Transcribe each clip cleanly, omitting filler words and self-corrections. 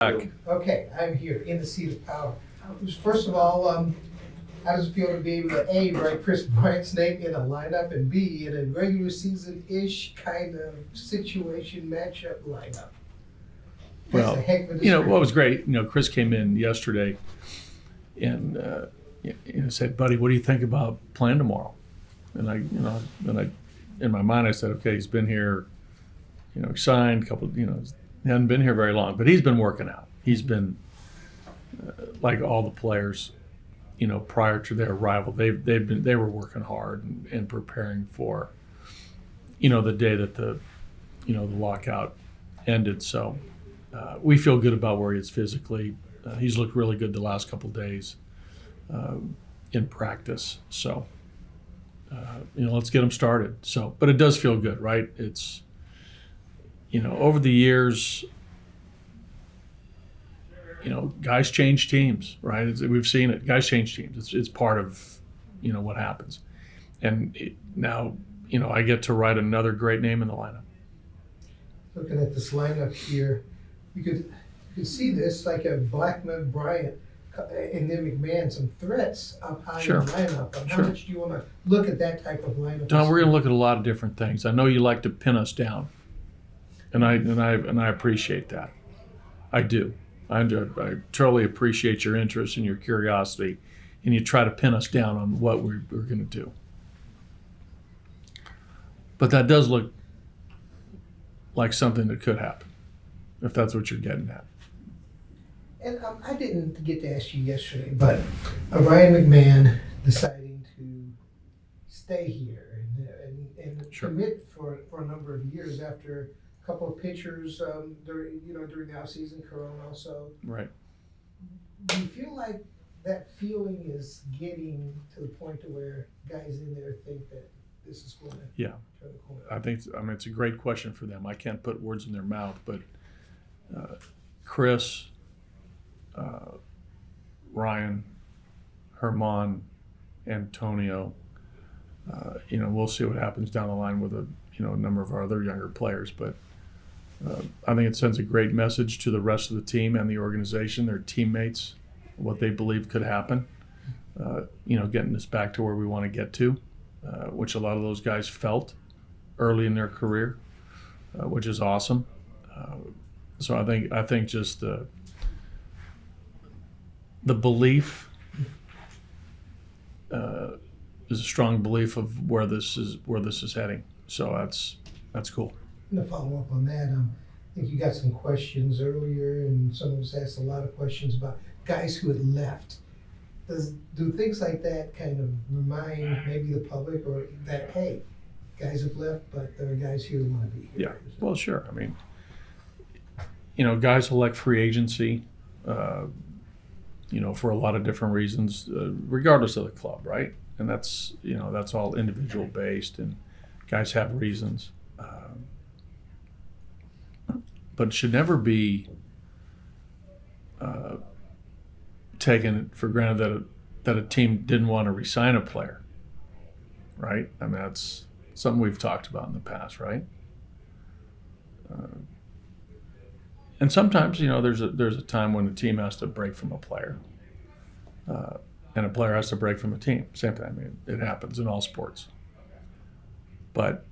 Back. Okay, I'm here in the seat of power. First of all, how does it feel to be able to A, write Kris Bryant's name in a lineup, and B, in a regular season-ish kind of situation matchup lineup? That's Well, a heck of a what was great, Kris came in yesterday and said, "Buddy, what do you think about playing tomorrow?" And in my mind, I said, "Okay, he's been here, signed a couple, he hasn't been here very long, but he's been working out. He's been like all the players, prior to their arrival, they were working hard and preparing for, the day that the lockout ended. So we feel good about where he is physically. He's looked really good the last couple of days in practice. So let's get him started. So, but it does feel good, right? It's over the years, guys change teams, right? We've seen it. Guys change teams. It's part of, what happens. And now, I get to write another great name in the lineup. Looking at this lineup here, you could see this like a Blackman, Bryant, and then McMahon, some threats up high Sure. in the lineup. How Sure. much do you want to look at that type of lineup? Don, we're going to look at a lot of different things. I know you like to pin us down, and I appreciate that. I do. I totally appreciate your interest and your curiosity, and you try to pin us down on what we're going to do. But that does look like something that could happen, if that's what you're getting at. And I didn't get to ask you yesterday, but Ryan McMahon deciding to stay here and Sure. commit for a number of years after a couple of pitchers during the offseason, Corona also. Right. Do you feel like that feeling is getting to the point to where guys in there think that this is going to Yeah. turn the corner? I think it's a great question for them. I can't put words in their mouth, but Kris, Ryan, Herman, Antonio, we'll see what happens down the line with a number of our other younger players. But I think it sends a great message to the rest of the team and the organization, their teammates, what they believe could happen. Getting us back to where we want to get to, which a lot of those guys felt early in their career, which is awesome. So I think just the belief is a strong belief of where this is heading. So that's cool. I'm going to follow up on that. I think you got some questions earlier, and some of us asked a lot of questions about guys who had left. Do things like that kind of remind maybe the public or that, hey, guys have left, but there are guys here who want to be here? Yeah, well, sure. I mean, guys elect free agency, for a lot of different reasons, regardless of the club, right? And that's all individual based, and guys have reasons. But it should never be taken for granted that a team didn't want to re-sign a player, right? I mean, that's something we've talked about in the past, right? And sometimes, there's a time when the team has to break from a player, and a player has to break from a team. Same thing. I mean, it happens in all sports. But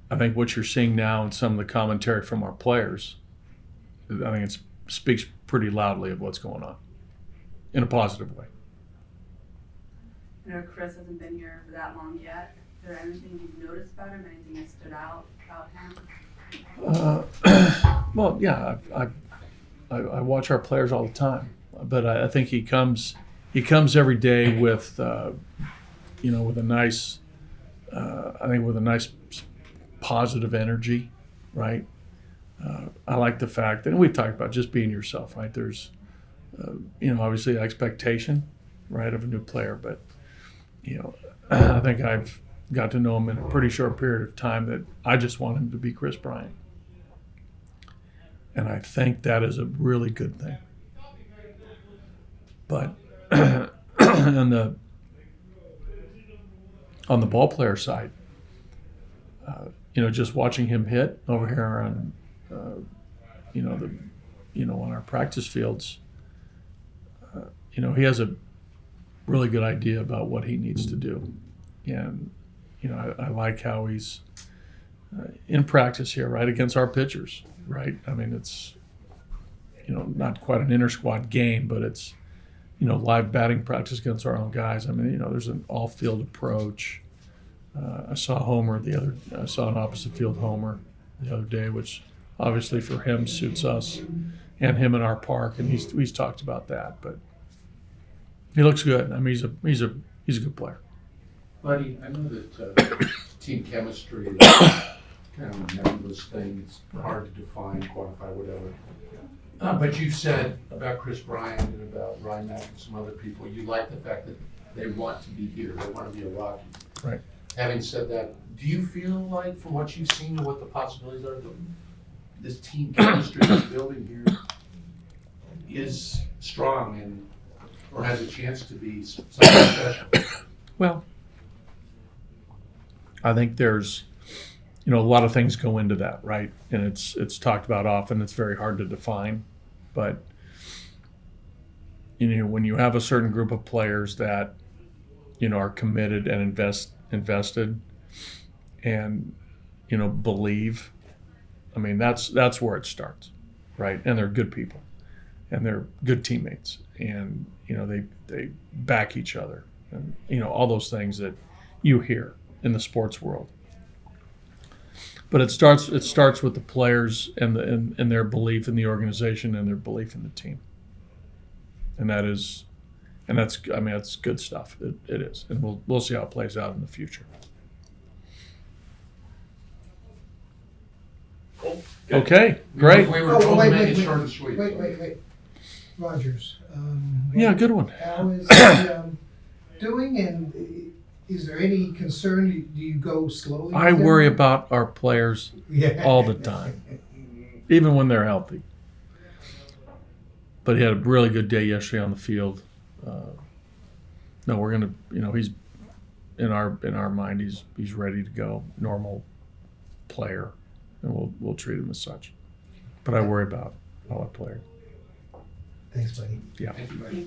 I think what you're seeing now in some of the commentary from our players, I think it speaks pretty loudly of what's going on in a positive way. I know Kris hasn't been here for that long yet. Is there anything you've noticed about him? Anything that stood out about him? Well, yeah, I watch our players all the time, but I think he comes every day with with a nice with a nice positive energy, right? I like the fact that, and we've talked about just being yourself, right? There's obviously expectation, right, of a new player, but I think I've got to know him in a pretty short period of time that I just want him to be Kris Bryant. And I think that is a really good thing. But on the ball player side, just watching him hit over here on on our practice fields, he has a really good idea about what he needs to do. And, I like how he's in practice here, right, against our pitchers, right? I mean, it's, not quite an inter-squad game, but it's, live batting practice against our own guys. I mean, there's an all-field approach. I saw an opposite field homer the other day, which obviously for him suits us and him in our park, and he's talked about that. But he looks good. I mean, he's a good player. Buddy, I know that team chemistry is kind of a nebulous thing. It's hard to define, quantify, whatever. But you've said about Kris Bryant and about Ryan McMahon and some other people, you like the fact that they want to be here. They want to be a Rocky. Right. Having said that, do you feel like, from what you've seen and what the possibilities are, that this team chemistry that's building here is strong and or has a chance to be something special? Well, I think there's, a lot of things go into that, right? And it's talked about often. It's very hard to define, but when you have a certain group of players that are committed and invested, and believe. I mean, that's where it starts, right? And they're good people, and they're good teammates, and they back each other, and all those things that you hear in the sports world. But it starts with the players and their belief in the organization and their belief in the team. And that's good stuff. It is, and we'll see how it plays out in the future. Cool. Okay, great. We were told to make it short and sweet. Wait. Rodgers. Yeah, good one. How is he doing, and is there any concern? Do you go slowly? I with him? worry about our players all the time, even when they're healthy. But he had a really good day yesterday on the field. No, we're gonna, he's in our mind. He's ready to go, normal player, and we'll treat him as such. But I worry about all our players. Thanks, buddy. Yeah. Thank you, buddy.